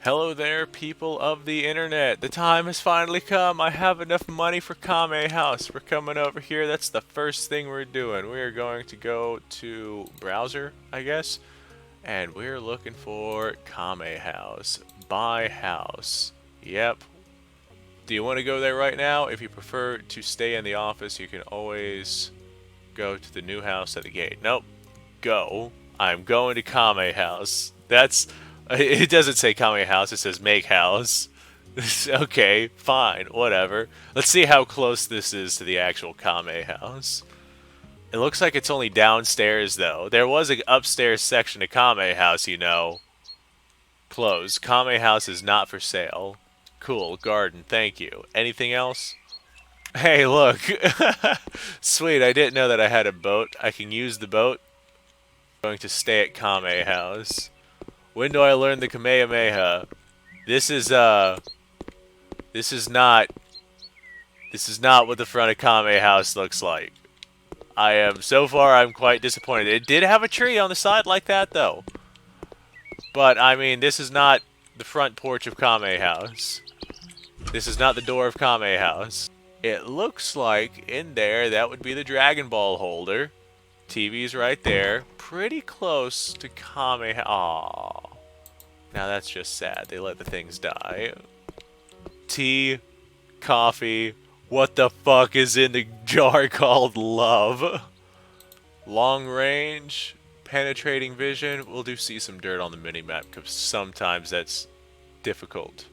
Hello there, people of the internet. The time has finally come. I have enough money for Kame House. We're coming over here. That's the first thing we're doing. We are going to go to browser, I guess, and we're looking for Kame House. Buy house. Yep. Do you want to go there right now? If you prefer to stay in the office, you can always go to the new house at the gate. Nope. Go. I'm going to Kame House. That's. It doesn't say Kame House, it says make house. Okay, fine, whatever. Let's see how close this is to the actual Kame House. It looks like it's only downstairs, though. There was an upstairs section to Kame House, you know. Closed. Kame House is not for sale. Cool, garden, thank you. Anything else? Hey, look. Sweet, I didn't know that I had a boat. I can use the boat. I'm going to stay at Kame House. When do I learn the Kamehameha? This is this is not what the front of Kame House looks like. So far I'm quite disappointed. It did have a tree on the side like that though. But I mean, this is not the front porch of Kame House. This is not the door of Kame House. It looks like in there that would be the Dragon Ball holder. TV's right there. Pretty close to Kame. Aww. Now that's just sad. They let the things die. Tea, coffee. What the fuck is in the jar called love? Long range, penetrating vision. We'll see some dirt on the minimap because sometimes that's difficult.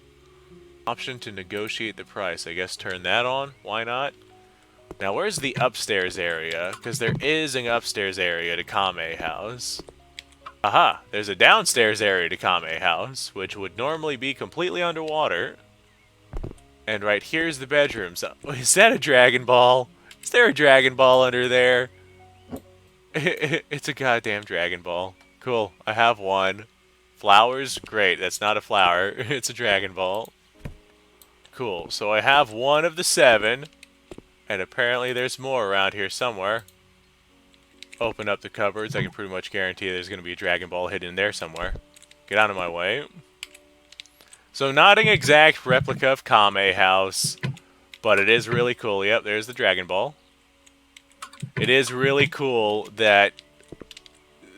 Option to negotiate the price. I guess turn that on. Why not? Now where's the upstairs area? Because there is an upstairs area to Kame House. Aha! There's a downstairs area to Kame House, which would normally be completely underwater. And right here's the bedrooms. Is that a Dragon Ball? Is there a Dragon Ball under there? It's a goddamn Dragon Ball. Cool, I have one. Flowers? Great, that's not a flower. It's a Dragon Ball. Cool, so I have one of the 7. And apparently there's more around here somewhere. Open up the cupboards. I can pretty much guarantee there's going to be a Dragon Ball hidden in there somewhere. Get out of my way. So not an exact replica of Kame House, but it is really cool. Yep, there's the Dragon Ball. It is really cool that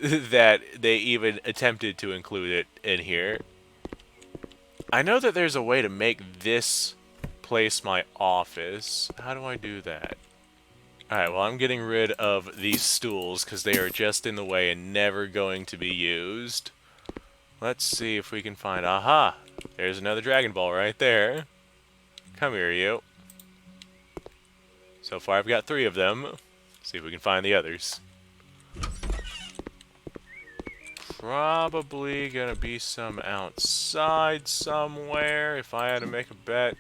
they even attempted to include it in here. I know that there's a way to make this place my office. How do I do that? Alright, well, I'm getting rid of these stools because they are just in the way and never going to be used. Let's see if we can find... Aha! There's another Dragon Ball right there. Come here, you. So far, I've got 3 of them. See if we can find the others. Probably gonna be some outside somewhere if I had to make a bet.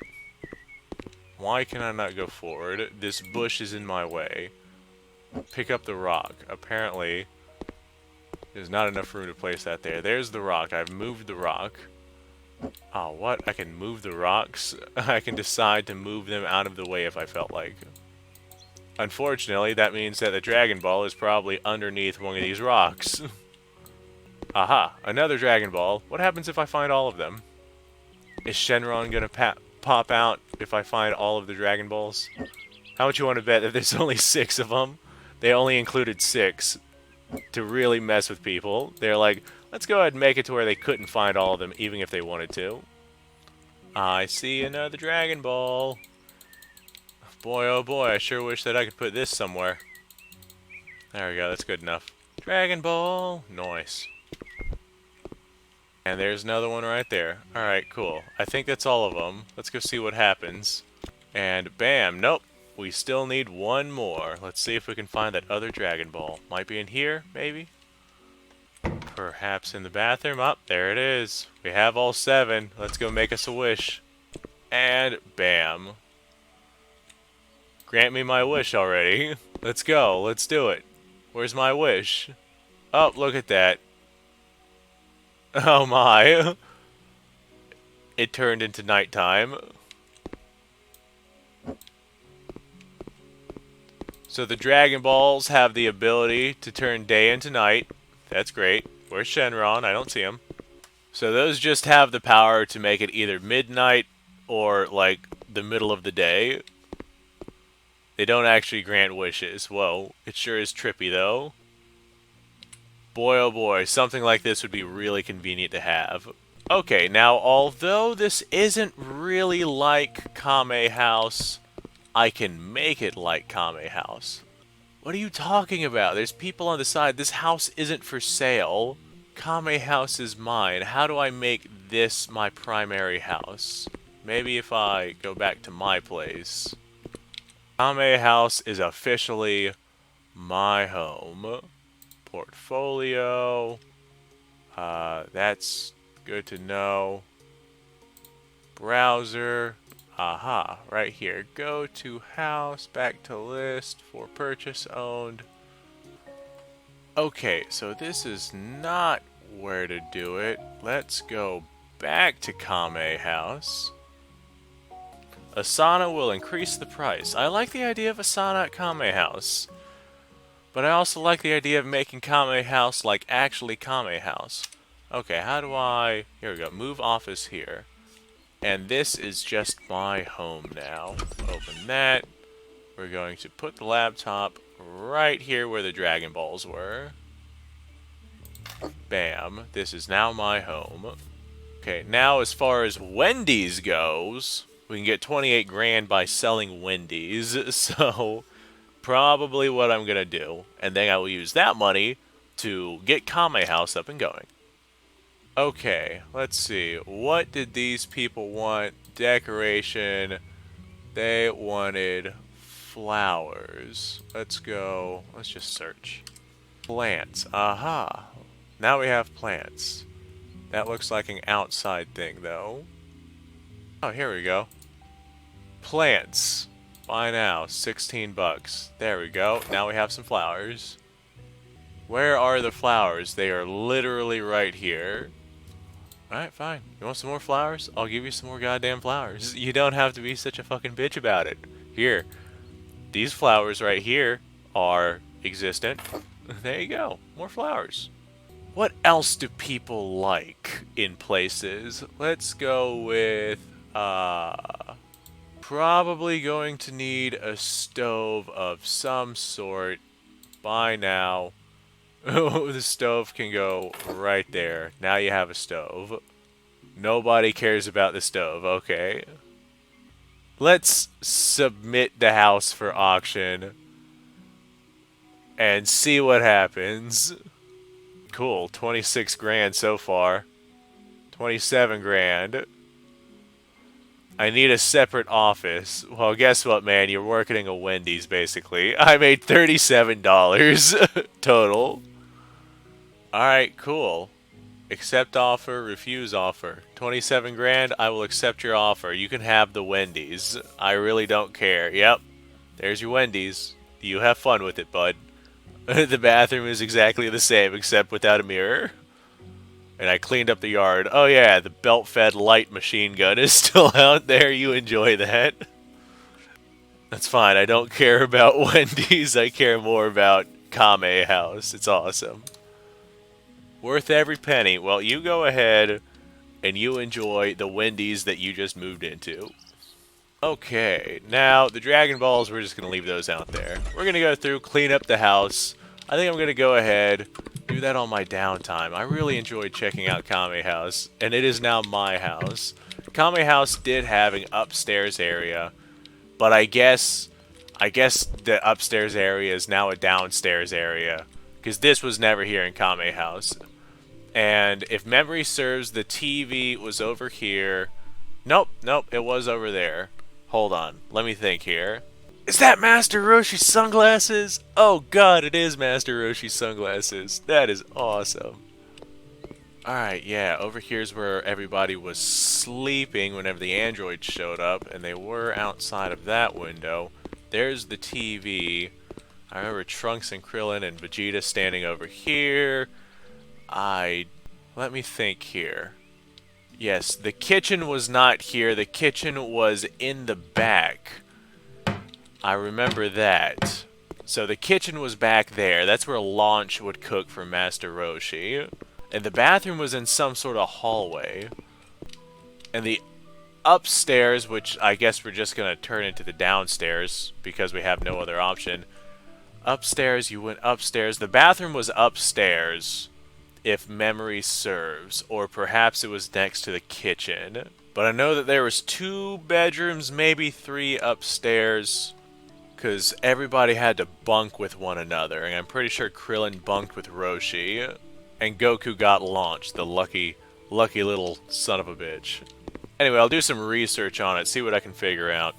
Why can I not go forward? This bush is in my way. Pick up the rock. Apparently, there's not enough room to place that there. There's the rock. I've moved the rock. Oh, what? I can move the rocks? I can decide to move them out of the way if I felt like. Unfortunately, that means that the Dragon Ball is probably underneath one of these rocks. Aha, another Dragon Ball. What happens if I find all of them? Is Shenron gonna pop out if I find all of the Dragon Balls? How much you want to bet that there's only 6 of them? They only included 6 to really mess with people. They're like, let's go ahead and make it to where they couldn't find all of them even if they wanted to. I see another Dragon Ball. Boy, oh boy, I sure wish that I could put this somewhere. There we go, that's good enough. Dragon Ball! Nice. And there's another one right there. Alright, cool. I think that's all of them. Let's go see what happens. And bam, nope. We still need one more. Let's see if we can find that other Dragon Ball. Might be in here, maybe? Perhaps in the bathroom? Up, there it is. We have all 7. Let's go make us a wish. And bam. Grant me my wish already. Let's go. Let's do it. Where's my wish? Oh, look at that. Oh my. It turned into nighttime. So the Dragon Balls have the ability to turn day into night. That's great. Where's Shenron? I don't see him. So those just have the power to make it either midnight or, like, the middle of the day. They don't actually grant wishes. Whoa, it sure is trippy, though. Boy, oh boy, something like this would be really convenient to have. Okay, now, although this isn't really like Kame House, I can make it like Kame House. What are you talking about? There's people on the side. This house isn't for sale. Kame House is mine. How do I make this my primary house? Maybe if I go back to my place. Kame House is officially my home. Portfolio. That's good to know. Browser. Aha, right here. Go to house, back to list, for purchase owned. Okay, so this is not where to do it. Let's go back to Kame House. Asana will increase the price. I like the idea of Asana at Kame House. But I also like the idea of making Kame House like actually Kame House. Okay, how do I... Here we go. Move office here. And this is just my home now. Open that. We're going to put the laptop right here where the Dragon Balls were. Bam. This is now my home. Okay, now as far as Wendy's goes, we can get 28 grand by selling Wendy's. So, probably what I'm going to do. And then I will use that money to get Kame House up and going. Okay, let's see. What did these people want? Decoration. They wanted flowers. Let's go. Let's just search. Plants. Aha. Now we have plants. That looks like an outside thing, though. Oh, here we go. Plants. Buy now. 16 bucks. There we go. Now we have some flowers. Where are the flowers? They are literally right here. Alright, fine. You want some more flowers? I'll give you some more goddamn flowers. You don't have to be such a fucking bitch about it. Here. These flowers right here are existent. There you go. More flowers. What else do people like in places? Let's go with, probably going to need a stove of some sort. Buy now. Oh, the stove can go right there. Now you have a stove. Nobody cares about the stove. Okay. Let's submit the house for auction and see what happens. Cool. 26 grand so far. 27 grand. I need a separate office. Well, guess what, man? You're working a Wendy's, basically. I made $37 total. Alright, cool. Accept offer, refuse offer. 27 grand, I will accept your offer. You can have the Wendy's. I really don't care. Yep. There's your Wendy's. You have fun with it, bud. The bathroom is exactly the same, except without a mirror. And I cleaned up the yard. Oh yeah, the belt-fed light machine gun is still out there. You enjoy that. That's fine. I don't care about Wendy's. I care more about Kame House. It's awesome. Worth every penny. Well, you go ahead and you enjoy the Wendy's that you just moved into. Okay, now the Dragon Balls, we're just going to leave those out there. We're going to go through, clean up the house. I think I'm going to go ahead, do that on my downtime. I really enjoyed checking out Kame House, and it is now my house. Kame House did have an upstairs area, but I guess the upstairs area is now a downstairs area, because this was never here in Kame House. And if memory serves, the TV was over here. Nope, it was over there. Hold on, let me think here. Is that Master Roshi's sunglasses? Oh god, it is Master Roshi's sunglasses. That is awesome. Alright, yeah, over here's where everybody was sleeping whenever the androids showed up, and they were outside of that window. There's the TV. I remember Trunks and Krillin and Vegeta standing over here. Let me think here. Yes, the kitchen was not here. The kitchen was in the back. I remember that. So the kitchen was back there. That's where Launch would cook for Master Roshi. And the bathroom was in some sort of hallway. And the upstairs, which I guess we're just going to turn into the downstairs because we have no other option. Upstairs, you went upstairs. The bathroom was upstairs, if memory serves, or perhaps it was next to the kitchen. But I know that there was 2 bedrooms, maybe 3 upstairs, because everybody had to bunk with one another, and I'm pretty sure Krillin bunked with Roshi, and Goku got launched, the lucky little son of a bitch. Anyway, I'll do some research on it, see what I can figure out.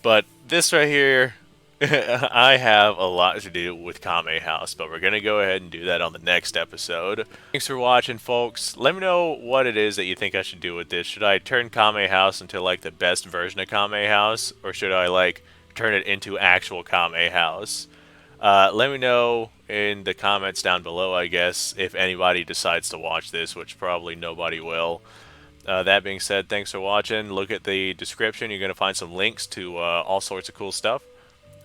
But this right here, I have a lot to do with Kame House, but we're going to go ahead and do that on the next episode. Thanks for watching, folks. Let me know what it is that you think I should do with this. Should I turn Kame House into, like, the best version of Kame House? Or should I, like, turn it into actual Kame House? Let me know in the comments down below, I guess, if anybody decides to watch this, which probably nobody will. That being said, thanks for watching. Look at the description. You're going to find some links to all sorts of cool stuff.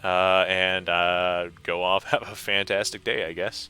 And go off, have a fantastic day, I guess.